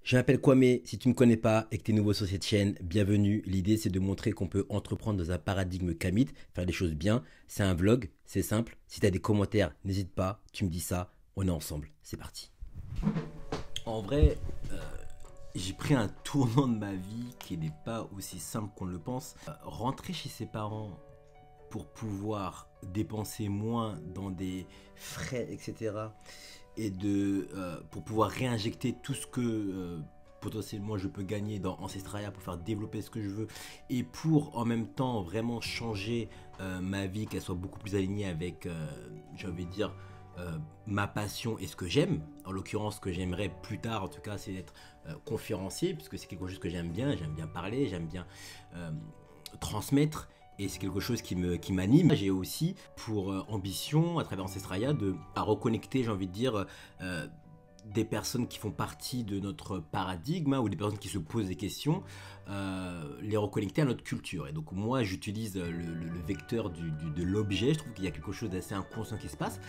Je m'appelle Kwame, si tu ne me connais pas et que tu es nouveau sur cette chaîne, bienvenue. L'idée c'est de montrer qu'on peut entreprendre dans un paradigme Kamite, faire les choses bien. C'est un vlog, c'est simple. Si tu as des commentaires, n'hésite pas, tu me dis ça, on est ensemble. C'est parti. En vrai, j'ai pris un tournant de ma vie qui n'est pas aussi simple qu'on le pense. Rentrer chez ses parents pour pouvoir dépenser moins dans des frais, etc. Et pour pouvoir réinjecter tout ce que potentiellement je peux gagner dans Ancestralia pour faire développer ce que je veux et pour en même temps vraiment changer ma vie, qu'elle soit beaucoup plus alignée avec, j'ai envie de dire, ma passion et ce que j'aime. En l'occurrence, ce que j'aimerais plus tard, en tout cas, c'est d'être conférencier, puisque c'est quelque chose que j'aime bien parler, j'aime bien transmettre. Et c'est quelque chose qui m'anime. J'ai aussi pour ambition, à travers Ancestralia, de reconnecter, j'ai envie de dire, des personnes qui font partie de notre paradigme, ou des personnes qui se posent des questions, les reconnecter à notre culture. Et donc moi, j'utilise le vecteur de l'objet. Je trouve qu'il y a quelque chose d'assez inconscient qui se passe.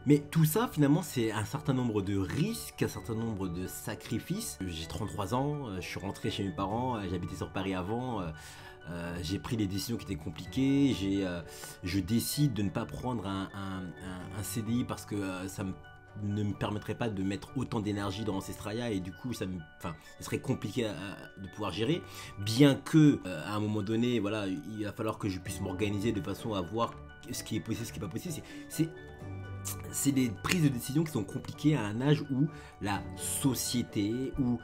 Mais tout ça, finalement, c'est un certain nombre de risques, un certain nombre de sacrifices. J'ai 33 ans, je suis rentré chez mes parents, j'habitais sur Paris avant. J'ai pris des décisions qui étaient compliquées, je décide de ne pas prendre un CDI parce que ne me permettrait pas de mettre autant d'énergie dans Ancestralia et du coup ça serait compliqué de pouvoir gérer, bien que à un moment donné, voilà, il va falloir que je puisse m'organiser de façon à voir ce qui est possible, ce qui n'est pas possible. C'est des prises de décision qui sont compliquées à un âge où la société, où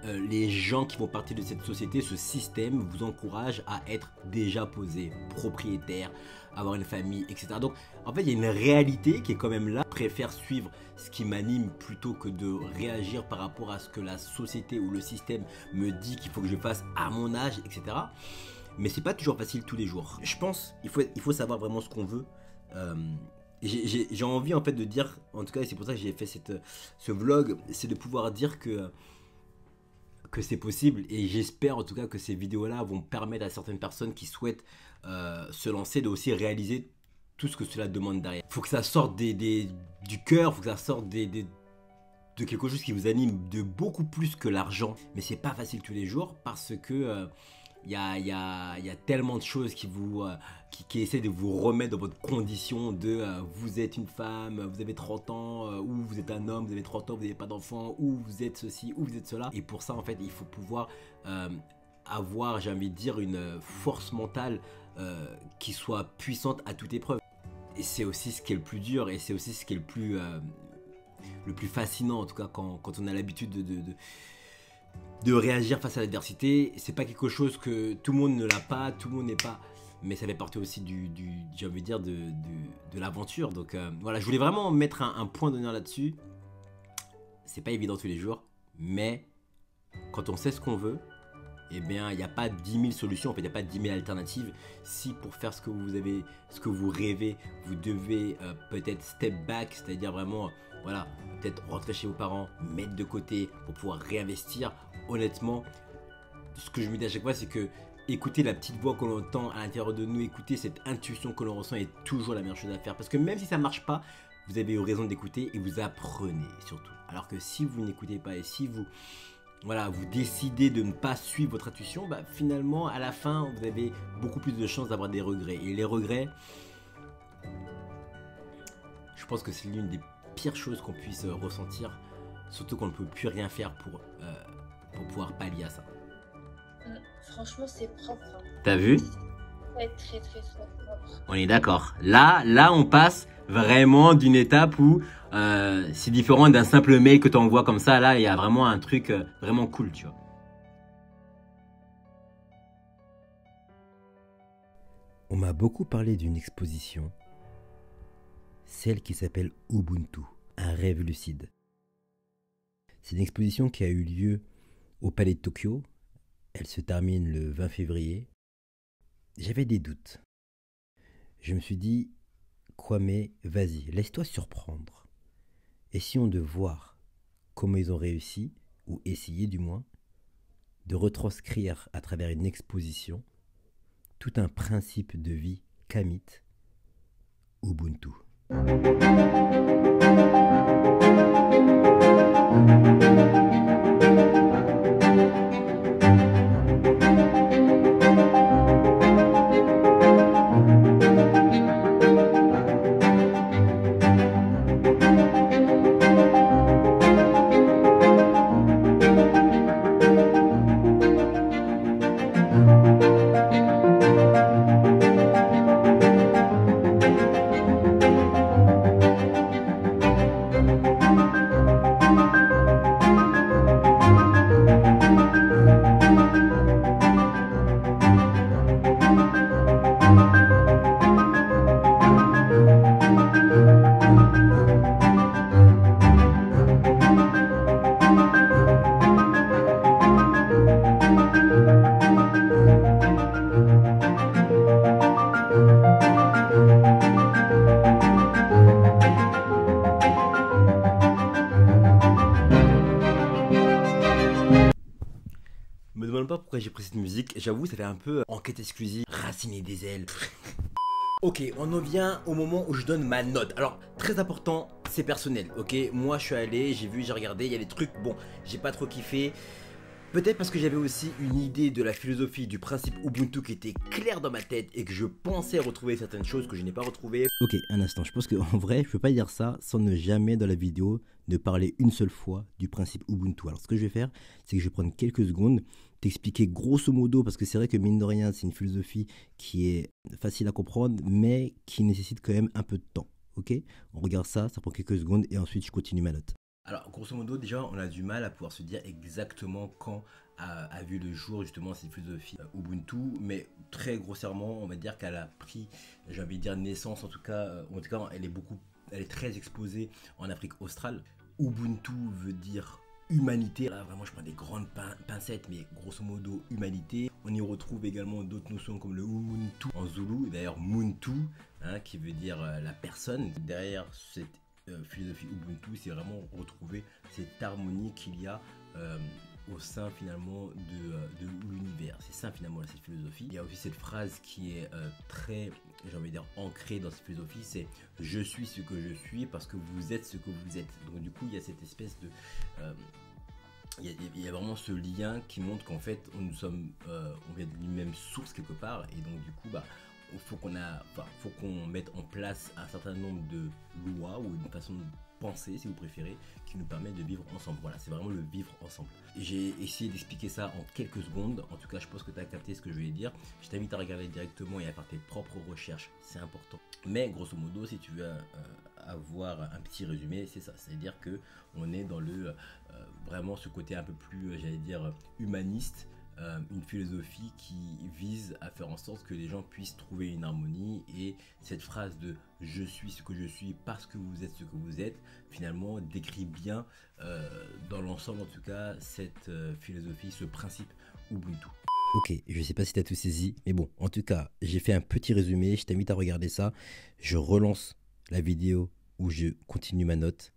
les gens qui font partie de cette société, ce système vous encourage à être déjà posé, propriétaire, avoir une famille, etc. Donc en fait il y a une réalité qui est quand même là. Je préfère suivre ce qui m'anime plutôt que de réagir par rapport à ce que la société ou le système me dit qu'il faut que je fasse à mon âge, etc. Mais c'est pas toujours facile tous les jours. Je pense il faut savoir vraiment ce qu'on veut. J'ai envie en fait de dire, en tout cas c'est pour ça que j'ai fait ce vlog, c'est de pouvoir dire que c'est possible, et j'espère en tout cas que ces vidéos là vont permettre à certaines personnes qui souhaitent se lancer de aussi réaliser tout ce que cela demande derrière. Il faut que ça sorte du cœur, il faut que ça sorte de quelque chose qui vous anime de beaucoup plus que l'argent. Mais c'est pas facile tous les jours parce que il y a tellement de choses qui essaient de vous remettre dans votre condition de vous êtes une femme, vous avez 30 ans, ou vous êtes un homme, vous avez 30 ans, vous n'avez pas d'enfant, ou vous êtes ceci, ou vous êtes cela. Et pour ça, en fait, il faut pouvoir avoir, j'ai envie de dire, une force mentale qui soit puissante à toute épreuve. Et c'est aussi ce qui est le plus dur, et c'est aussi ce qui est le plus fascinant, en tout cas, quand on a l'habitude de réagir face à l'adversité. C'est pas quelque chose que tout le monde ne l'a pas, tout le monde n'est pas, mais ça fait partie aussi j'ai envie de dire, de l'aventure. Donc voilà, je voulais vraiment mettre un point d'honneur là-dessus. C'est pas évident tous les jours, mais quand on sait ce qu'on veut, eh bien il n'y a pas 10 000 solutions, en fait il n'y a pas 10 000 alternatives. Si pour faire ce que vous rêvez, vous devez peut-être step back, c'est-à-dire vraiment, voilà, peut-être rentrer chez vos parents, mettre de côté pour pouvoir réinvestir. Honnêtement, ce que je me dis à chaque fois, c'est que écouter la petite voix que l'on entend à l'intérieur de nous, écouter cette intuition que l'on ressent est toujours la meilleure chose à faire. Parce que même si ça ne marche pas, vous avez eu raison d'écouter et vous apprenez surtout. Alors que si vous n'écoutez pas et si vous décidez de ne pas suivre votre intuition, bah, finalement, à la fin, vous avez beaucoup plus de chances d'avoir des regrets. Et les regrets, je pense que c'est l'une des pires choses qu'on puisse ressentir, surtout qu'on ne peut plus rien faire pour pouvoir pallier à ça. Franchement, c'est propre. Hein. T'as vu? Ouais, très très propre. On est d'accord. Là, on passe vraiment d'une étape où c'est différent d'un simple mail que tu envoies comme ça. Là, il y a vraiment un truc vraiment cool, tu vois. On m'a beaucoup parlé d'une exposition, celle qui s'appelle Ubuntu, un rêve lucide. C'est une exposition qui a eu lieu au Palais de Tokyo. Elle se termine le 20 février. J'avais des doutes. Je me suis dit, Kwame, vas-y, laisse-toi surprendre. Essayons de voir comment ils ont réussi, ou essayé du moins, de retranscrire à travers une exposition tout un principe de vie kamite, Ubuntu. demande pas pourquoi j'ai pris cette musique. J'avoue, ça fait un peu enquête exclusive, raciner des ailes. Ok, on en vient au moment où je donne ma note. Alors, très important, c'est personnel, ok? Moi, je suis allé, j'ai vu, j'ai regardé, il y a des trucs, bon, j'ai pas trop kiffé. Peut-être parce que j'avais aussi une idée de la philosophie du principe Ubuntu qui était claire dans ma tête et que je pensais retrouver certaines choses que je n'ai pas retrouvées. Ok, un instant, je pense qu'en vrai, je peux pas dire ça sans ne jamais dans la vidéo ne parler une seule fois du principe Ubuntu. Alors ce que je vais faire, c'est que je vais prendre quelques secondes, t'expliquer grosso modo, parce que c'est vrai que mine de rien, c'est une philosophie qui est facile à comprendre, mais qui nécessite quand même un peu de temps. Ok? On regarde ça, ça prend quelques secondes et ensuite je continue ma note. Alors, grosso modo, déjà, on a du mal à pouvoir se dire exactement quand a vu le jour justement cette philosophie Ubuntu, mais très grossièrement, on va dire qu'elle a pris, j'ai envie de dire naissance, en tout cas, elle est très exposée en Afrique australe. Ubuntu veut dire humanité. Là, vraiment, je prends des grandes pincettes, mais grosso modo, humanité. On y retrouve également d'autres notions comme le Umuntu en Zoulou, d'ailleurs Muntu, hein, qui veut dire la personne. Derrière cette philosophie Ubuntu, c'est vraiment retrouver cette harmonie qu'il y a au sein finalement de l'univers. C'est ça finalement cette philosophie. Il y a aussi cette phrase qui est très, j'ai envie de dire, ancrée dans cette philosophie, c'est « je suis ce que je suis parce que vous êtes ce que vous êtes ». Donc du coup, il y a cette espèce de... il y a vraiment ce lien qui montre qu'en fait, on vient d'une même source quelque part, et donc du coup, bah, faut qu'on mette en place un certain nombre de lois ou une façon de penser, si vous préférez, qui nous permet de vivre ensemble. Voilà, c'est vraiment le vivre ensemble. J'ai essayé d'expliquer ça en quelques secondes. En tout cas, je pense que tu as capté ce que je voulais dire. Je t'invite à regarder directement et à faire tes propres recherches, c'est important. Mais grosso modo, si tu veux avoir un petit résumé, c'est ça. C'est-à-dire que on est dans le vraiment ce côté un peu plus, j'allais dire, humaniste. Une philosophie qui vise à faire en sorte que les gens puissent trouver une harmonie, et cette phrase de « je suis ce que je suis parce que vous êtes ce que vous êtes » finalement décrit bien dans l'ensemble en tout cas cette philosophie, ce principe Ubuntu. Ok, je sais pas si tu as tout saisi, mais bon, en tout cas, j'ai fait un petit résumé, je t'invite à regarder ça. Je relance la vidéo où je continue ma note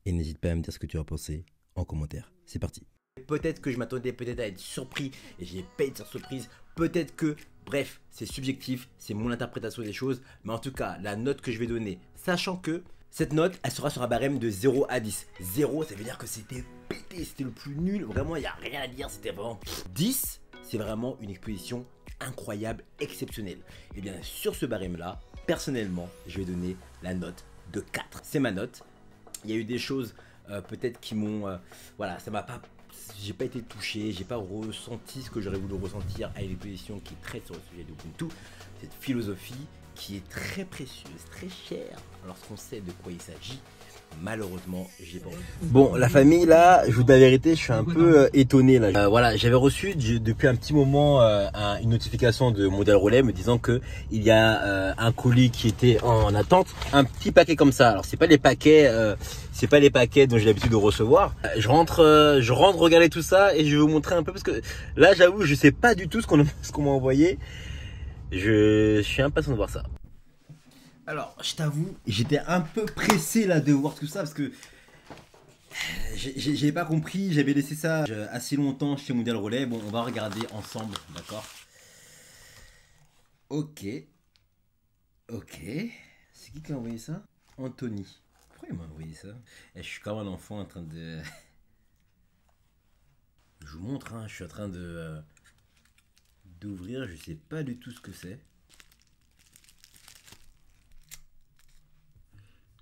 et n'hésite pas à me dire ce que tu as pensé en commentaire. C'est parti. Peut-être que je m'attendais peut-être à être surpris et j'ai pas été surprise. Peut-être que, bref, c'est subjectif, c'est mon interprétation des choses. Mais en tout cas, la note que je vais donner, sachant que cette note, elle sera sur un barème de 0 à 10. 0, ça veut dire que c'était pété, c'était le plus nul. Vraiment, il n'y a rien à dire, c'était vraiment 10. C'est vraiment une exposition incroyable, exceptionnelle. Et bien, sur ce barème-là, personnellement, je vais donner la note de 4. C'est ma note. Il y a eu des choses peut-être qui m'ont... voilà, ça m'a pas... J'ai pas été touché, j'ai pas ressenti ce que j'aurais voulu ressentir à une exposition qui traite sur le sujet de Ubuntu. Cette philosophie qui est très précieuse, très chère, lorsqu'on sait de quoi il s'agit. Malheureusement, j'ai pas envie. Bon, la famille, là, je vous dis la vérité, je suis un peu étonné là. Voilà, j'avais reçu depuis un petit moment une notification de Mondial Relais me disant que il y a un colis qui était en attente, un petit paquet comme ça. Alors c'est pas les paquets dont j'ai l'habitude de recevoir. Je rentre regarder tout ça et je vais vous montrer un peu parce que là, j'avoue, je sais pas du tout ce qu'on m'a envoyé. Je suis impatient de voir ça. Alors, je t'avoue, j'étais un peu pressé là de voir tout ça parce que j'ai pas compris, j'avais laissé ça assez longtemps chez Mondial Relais. Bon, on va regarder ensemble, d'accord? Ok. C'est qui a envoyé ça? Anthony. Pourquoi il m'a envoyé ça? Je suis comme un enfant en train de... Je vous montre, hein, je suis en train de d'ouvrir, je sais pas du tout ce que c'est.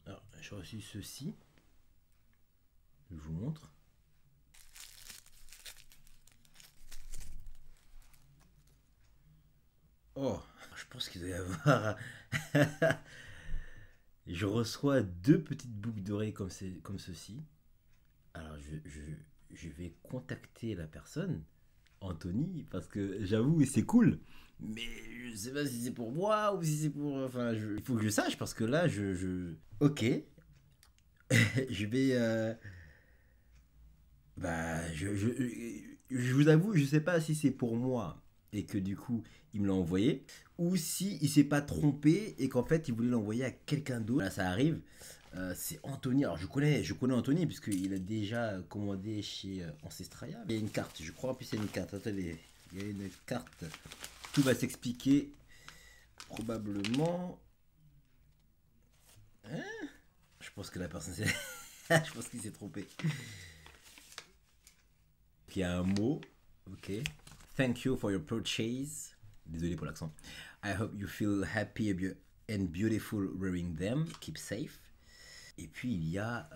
Alors, j'ai reçu ceci. Je vous montre. Oh, je pense qu'il doit y avoir... Je reçois 2 petites boucles d'oreilles comme ceci. Alors, je vais contacter la personne, Anthony, parce que j'avoue, c'est cool. Mais je sais pas si c'est pour moi ou si c'est pour... Enfin, il faut que je sache parce que là, Ok. Je vais... Bah, je vous avoue, je sais pas si c'est pour moi et que du coup, il me l'a envoyé, ou si il s'est pas trompé et qu'en fait, il voulait l'envoyer à quelqu'un d'autre. Là, ça arrive. C'est Anthony. Alors je connais Anthony puisqu'il a déjà commandé chez Ancestralia. Il y a une carte, je crois en plus il y a une carte. Attendez, il y a une carte. Tout va s'expliquer probablement. Hein. Je pense que la personne s'est... je pense qu'il s'est trompé. Il y a un mot. Ok. Thank you for your purchase. Désolé pour l'accent. I hope you feel happy and beautiful wearing them. Keep safe. Et puis il y a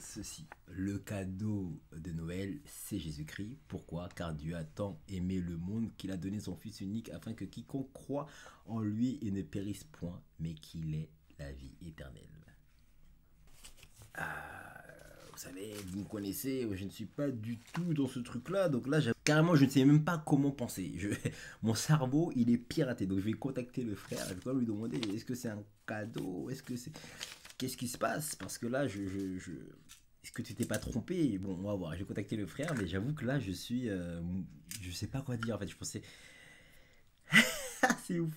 ceci. Le cadeau de Noël, c'est Jésus-Christ. Pourquoi? Car Dieu a tant aimé le monde qu'il a donné son Fils unique afin que quiconque croit en lui et ne périsse point, mais qu'il ait la vie éternelle. Vous savez, vous me connaissez, je ne suis pas du tout dans ce truc-là. Donc là, carrément, je ne sais même pas comment penser. Mon cerveau, il est piraté. Donc je vais contacter le frère. Je vais quand même lui demander, est-ce que c'est un cadeau? Est-ce que c'est... Qu'est-ce qui se passe? Parce que là, est-ce que tu t'es pas trompé? Bon, on va voir. Je vais contacter le frère, mais j'avoue que là, je sais pas quoi dire. En fait, je pensais... c'est ouf.